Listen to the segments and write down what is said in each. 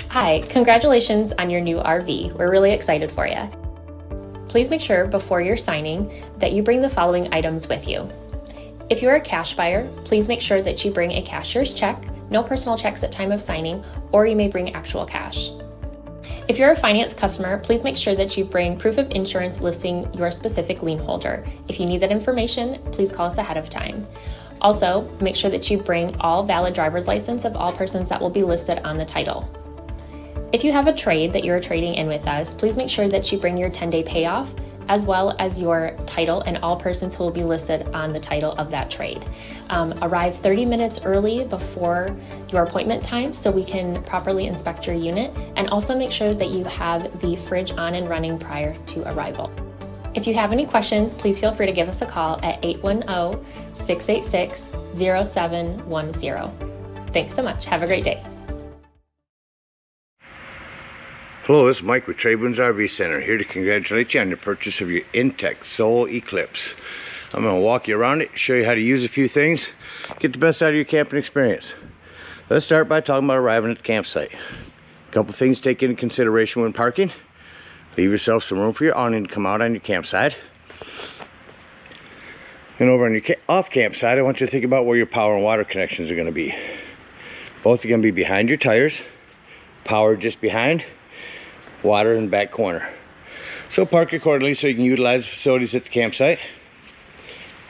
Hi, congratulations on your new RV. We're really excited for you. Please make sure before you're signing that you bring the following items with you. If you're a cash buyer, please make sure that you bring a cashier's check, no personal checks at time of signing, or you may bring actual cash. If you're a finance customer, please make sure that you bring proof of insurance listing your specific lien holder. If you need that information, please call us ahead of time. Also, make sure that you bring all valid driver's license of all persons that will be listed on the title. If you have a trade that you're trading in with us, please make sure that you bring your 10-day payoff, as well as your title and all persons who will be listed on the title of that trade. Arrive 30 minutes early before your appointment time so we can properly inspect your unit, and also make sure that you have the fridge on and running prior to arrival. If you have any questions, please feel free to give us a call at 810-686-0710. Thanks so much. Have a great day. Hello, this is Mike with TradeWinds RV Center, here to congratulate you on your purchase of your Intech Soul Eclipse. I'm going to walk you around it, show you how to use a few things, get the best out of your camping experience. Let's start by talking about arriving at the campsite. A couple things to take into consideration when parking. Leave yourself some room for your awning to come out on your campsite. And over on your off campsite, I want you to think about where your power and water connections are going to be. Both are going to be behind your tires, power just behind, water in the back corner. So park accordingly so you can utilize the facilities at the campsite.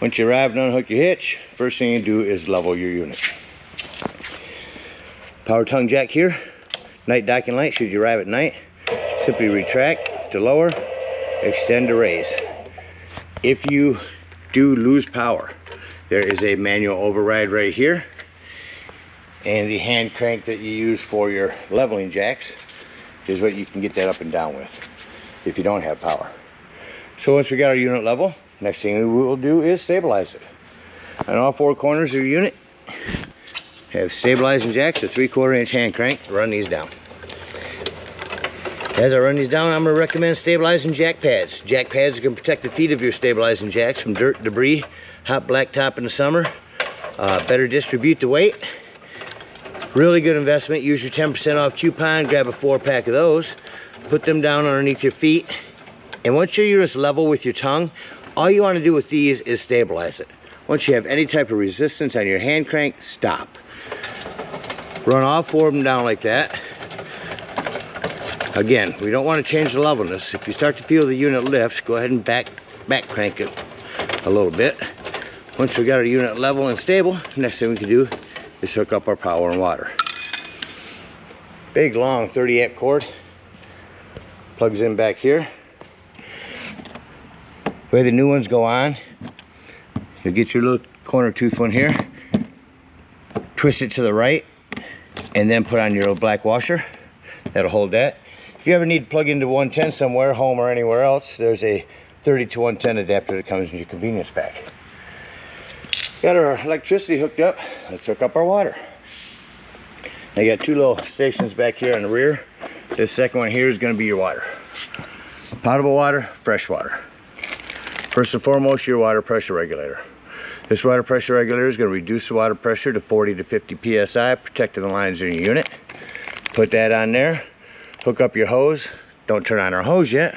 Once you arrive and unhook your hitch, first thing you do is level your unit. Power tongue jack here, night docking light should you arrive at night. Simply retract to lower, extend to raise. If you do lose power, there is a manual override right here, and the hand crank that you use for your leveling jacks is what you can get that up and down with if you don't have power. So once we got our unit level, next thing we will do is stabilize it. On all four corners of your unit, have stabilizing jacks, a 3/4 inch hand crank. Run these down. As I run these down, I'm going to recommend stabilizing jack pads. Jack pads can protect the feet of your stabilizing jacks from dirt, debris, hot blacktop in the summer. Better distribute the weight. Really good investment. Use your 10% off coupon, grab a 4-pack of those, put them down underneath your feet, and once you're just level with your tongue, all you want to do with these is stabilize it. Once you have any type of resistance on your hand crank, stop. Run all four of them down like that. Again, we don't want to change the levelness. If you start to feel the unit lift, go ahead and back crank it a little bit. Once we got our unit level and stable, next thing we can do is hook up our power and water. Big long 30 amp cord plugs in back here. The way the new ones go on, you'll get your little corner tooth one here, twist it to the right, and then put on your little black washer. That'll hold that. If you ever need to plug into 110 somewhere, home or anywhere else, there's a 30 to 110 adapter that comes in your convenience pack. Got our electricity hooked up. Let's hook up our water. I got two little stations back here on the rear. This second one here is going to be your water. Potable water, fresh water. First and foremost, your water pressure regulator. This water pressure regulator is going to reduce the water pressure to 40 to 50 psi, protecting the lines in your unit. Put that on there. Hook up your hose. Don't turn on our hose yet.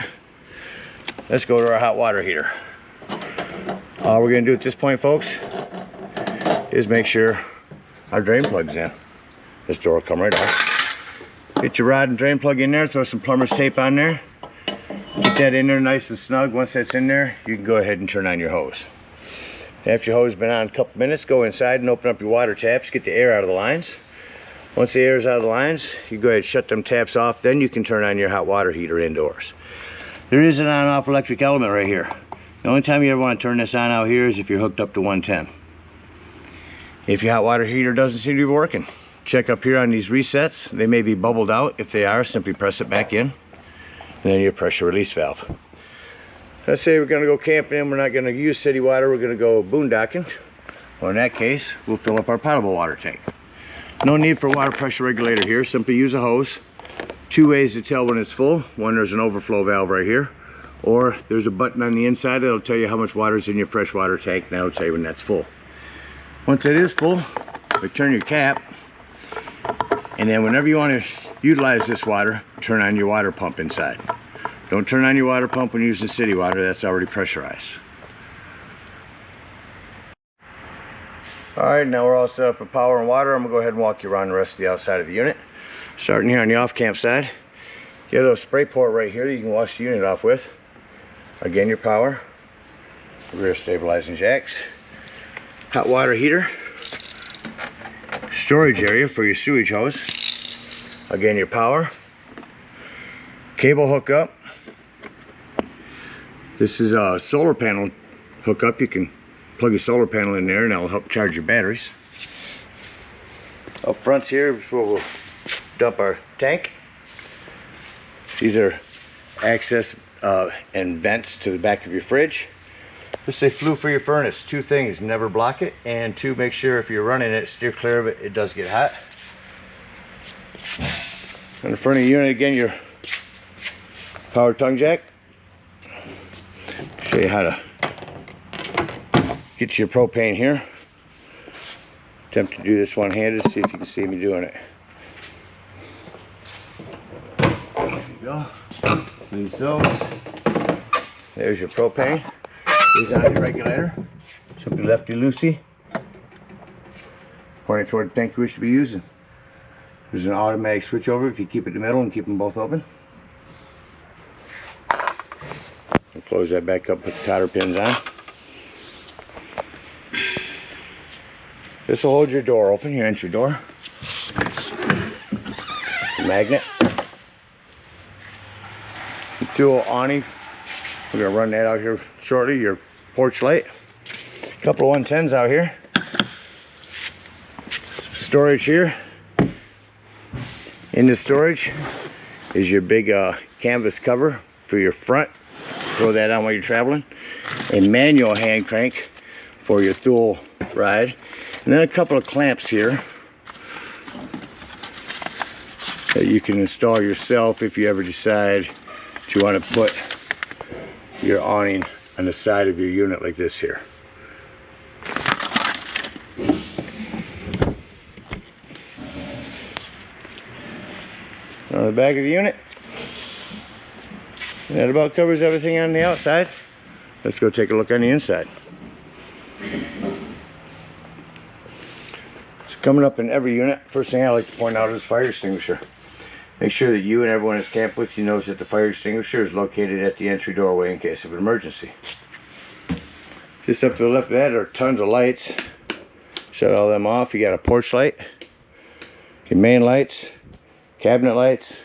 Let's go to our hot water heater. All we're going to do at this point, folks, is make sure our drain plug's in. This door will come right off. Get your rod and drain plug in there, throw some plumber's tape on there. Get that in there nice and snug. Once that's in there, you can go ahead and turn on your hose. After your hose has been on a couple minutes, go inside and open up your water taps, get the air out of the lines. Once the air is out of the lines, you go ahead and shut them taps off, then you can turn on your hot water heater indoors. There is an on-off electric element right here. The only time you ever want to turn this on out here is if you're hooked up to 110. If your hot water heater doesn't seem to be working, check up here on these resets. They may be bubbled out. If they are, simply press it back in, and then your pressure release valve. Let's say we're going to go camping and we're not going to use city water, we're going to go boondocking. Well, in that case, we'll fill up our potable water tank. No need for water pressure regulator here. Simply use a hose. Two ways to tell when it's full. One, there's an overflow valve right here, or there's a button on the inside that'll tell you how much water is in your fresh water tank, and that'll tell you when that's full. Once it is full, return your cap, And then whenever you want to utilize this water, turn on your water pump inside. Don't turn on your water pump when using city water, that's already pressurized. Alright, now we're all set up with power and water. I'm going to go ahead and walk you around the rest of the outside of the unit. Starting here on the off camp side, you have a little spray port right here that you can wash the unit off with. Again, your power, rear stabilizing jacks, hot water heater, storage area for your sewage hose, again your power, cable hookup. This is a solar panel hookup. You can plug your solar panel in there and that'll help charge your batteries. Up front here is where we'll dump our tank. These are access and vents to the back of your fridge. Just a flue for your furnace. Two things: never block it, and two, make sure if you're running it, steer clear of it. It does get hot. On the front of the unit, again, your power tongue jack. Show you how to get to your propane here. Attempt to do this one-handed. See if you can see me doing it. There you go. Release those. There's your propane. These on your regulator. Something lefty-loosey. Pointing toward the tank we should be using. There's an automatic switch over if you keep it in the middle and keep them both open. And close that back up, put the cotter pins on. This will hold your door open, your entry door. The magnet. The dual awning. We're going to run that out here shortly. Your porch light. A couple of 110s out here. Storage here. In the storage is your big canvas cover for your front. Throw that on while you're traveling. A manual hand crank for your dual ride. And then a couple of clamps here that you can install yourself if you ever decide to want to put your awning on the side of your unit like this here. On the back of the unit, and that about covers everything on the outside. Let's go take a look on the inside. So coming up in every unit, first thing I like to point out is fire extinguisher. Make sure that you and everyone that's camped with you knows that the fire extinguisher is located at the entry doorway in case of an emergency. Just up to the left of that are tons of lights. Shut all them off. You got a porch light, your main lights, cabinet lights,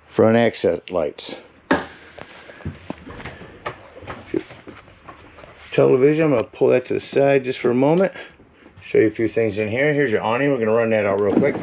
front access lights. Television, I'm going to pull that to the side just for a moment. Show you a few things in here. Here's your awning. We're going to run that out real quick.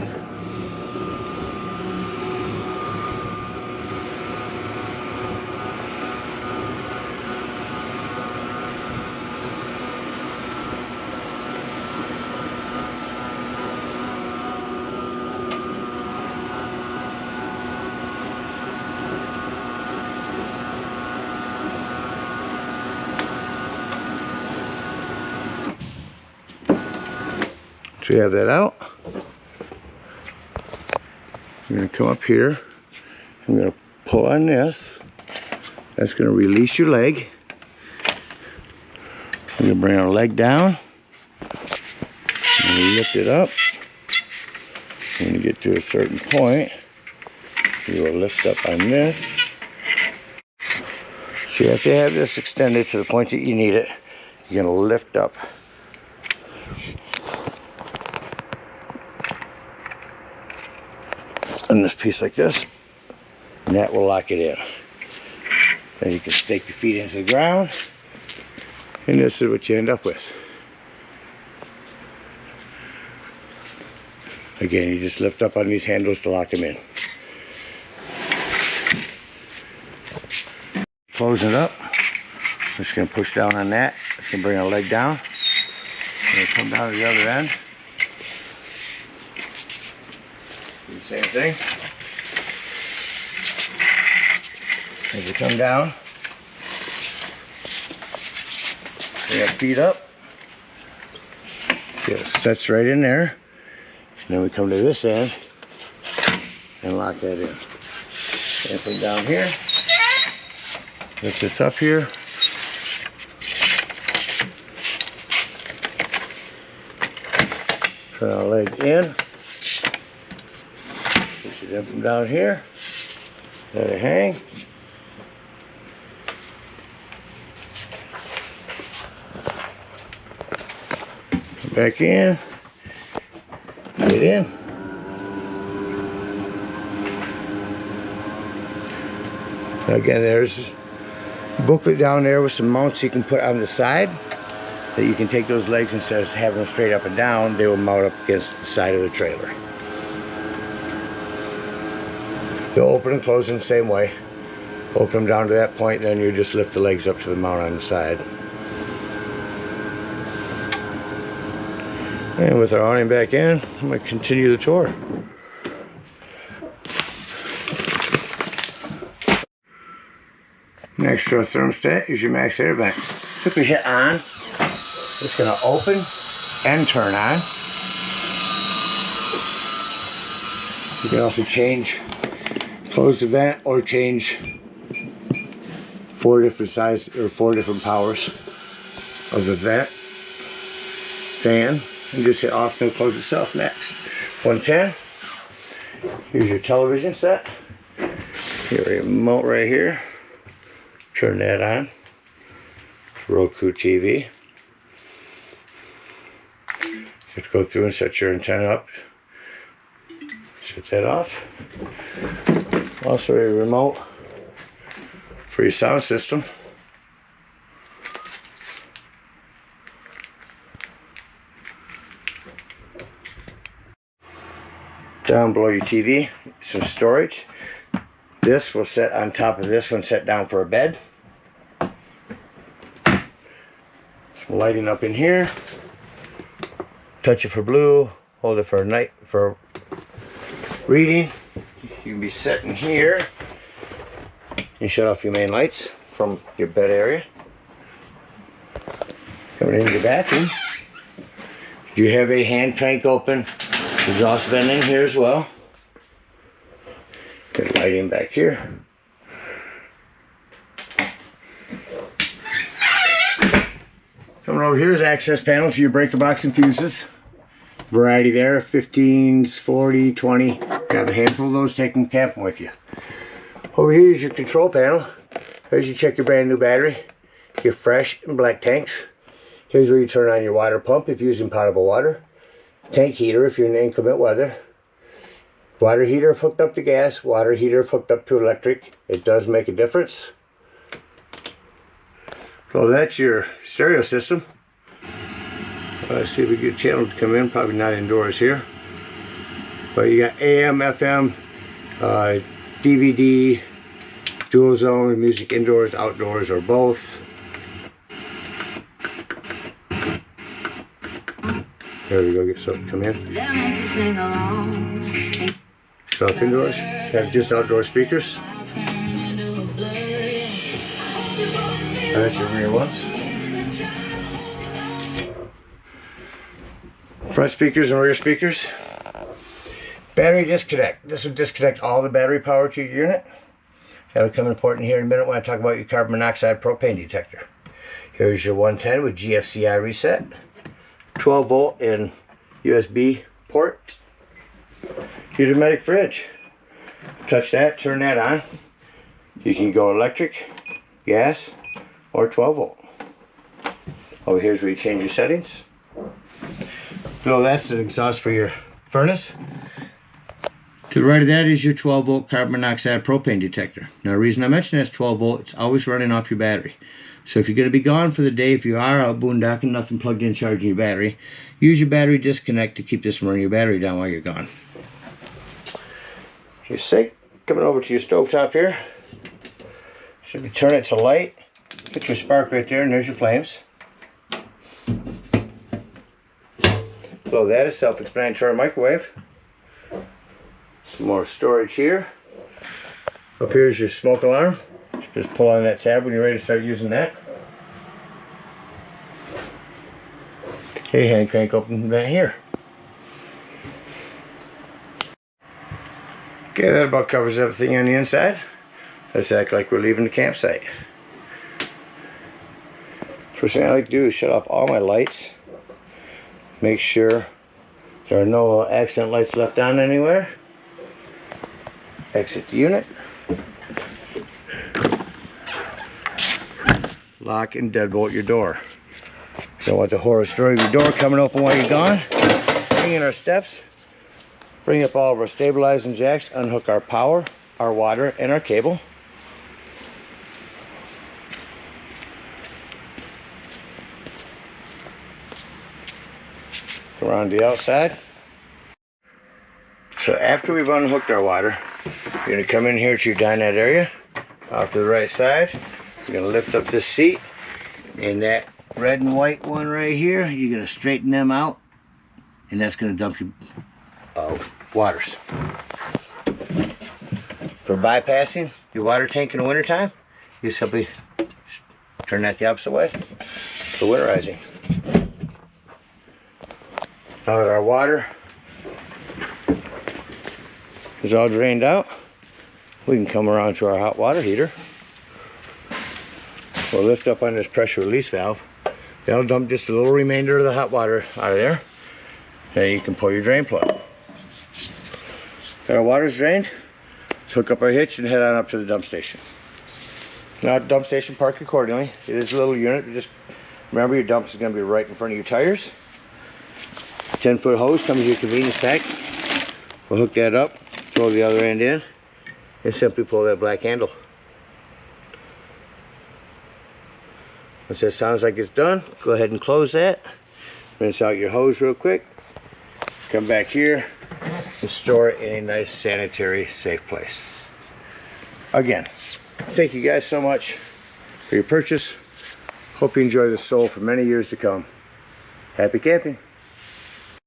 So you have that out. I'm going to come up here. I'm going to pull on this. That's going to release your leg. I'm going to bring our leg down. I'm going to lift it up. When you get to a certain point, you will lift up on this. So you have to have this extended to the point that you need it. You're going to lift up. On this piece like this, and that will lock it in. Then you can stake your feet into the ground, and this is what you end up with. Again, you just lift up on these handles to lock them in. Closing it up, I'm just going to push down on that. It's going to bring our leg down. And come down to the other end. Do the same thing. As you come down, bring your feet up. See, it sets right in there. And then we come to this end, and lock that in. And from down here, lift this up here. Turn our leg in. Push it in from down here. Let it hang. Come back in. Get in. Again, there's a booklet down there with some mounts you can put on the side that you can take those legs, instead of having them straight up and down, they will mount up against the side of the trailer. They'll open and close in the same way. Open them down to that point, then you just lift the legs up to the mount on the side. And with our awning back in, I'm going to continue the tour. Next to our thermostat is your max air vent. Simply hit on. It's going to open and turn on. You can also close the vent, or change 4 different sizes or 4 different powers of the vent fan, and just hit off and it'll close itself next. 110. Here's your television set. Your remote right here. Turn that on. Roku TV. You have to go through and set your antenna up. Shut that off. Also a remote for your sound system. Down below your TV, some storage. This will set on top of this one, set down for a bed. Some lighting up in here. Touch it for blue, hold it for night, for reading. You can be sitting here. You shut off your main lights from your bed area. Coming into the bathroom, you have a hand crank open exhaust vent in here as well. Good lighting back here. Coming over here is access panel to your breaker box and fuses. Variety there, 15s, 40, 20. Grab a handful of those, take them camping with you. Over here is your control panel. There's you check your brand new battery, your fresh and black tanks. Here's where you turn on your water pump if you're using potable water. Tank heater if you're in inclement weather. Water heater if hooked up to gas, water heater if hooked up to electric. It does make a difference. So that's your stereo system. Let's see if we get a channel to come in. Probably not indoors here. But you got AM, FM, DVD, dual zone, music indoors, outdoors, or both. There we go, get something to come in. Stuff indoors. Have just outdoor speakers. That's your rear ones. Front speakers and rear speakers. Battery disconnect. This will disconnect all the battery power to your unit. That'll come important here in a minute when I talk about your carbon monoxide propane detector. Here's your 110 with GFCI reset. 12 volt and USB port. Your hermetic fridge. Touch that, turn that on. You can go electric, gas, or 12 volt. Over here's where you change your settings. Below that's an exhaust for your furnace. To the right of that is your 12 volt carbon monoxide propane detector. Now the reason I mention that's 12 volt, it's always running off your battery. So if you're going to be gone for the day, if you are out boondocking, nothing plugged in charging your battery, use your battery disconnect to keep this from running your battery down while you're gone. Your sink, coming over to your stovetop here. So if you turn it to light, get your spark right there, and there's your flames. Below that is self-explanatory microwave. Some more storage here. Up here is your smoke alarm. Just pull on that tab when you're ready to start using that. Okay, hand crank open that here. Okay, that about covers everything on the inside. Let's act like we're leaving the campsite. First thing I like to do is shut off all my lights. Make sure there are no accent lights left on anywhere. Exit the unit. Lock and deadbolt your door. Don't want the horror story of your door coming open while you're gone. Bring in our steps. Bring up all of our stabilizing jacks. Unhook our power, our water, and our cable. Around the outside. So after we've unhooked our water, you're going to come in here to your dinette area. Off to the right side. You're going to lift up this seat. And that red and white one right here, you're going to straighten them out. And that's going to dump your waters. For bypassing your water tank in the wintertime, you simply turn that the opposite way for winterizing. Now that our water is all drained out, we can come around to our hot water heater. We'll lift up on this pressure release valve. That'll dump just a little remainder of the hot water out of there. Then you can pull your drain plug. Got our water's drained. Let's hook up our hitch and head on up to the dump station. Now at the dump station, park accordingly. It is a little unit, but just remember your dump is going to be right in front of your tires. 10-foot hose comes with your convenience pack. We'll hook that up, throw the other end in, and simply pull that black handle. Once that sounds like it's done, go ahead and close that. Rinse out your hose real quick. Come back here and store it in a nice sanitary, safe place. Again, thank you guys so much for your purchase. Hope you enjoy the Soul for many years to come. Happy camping.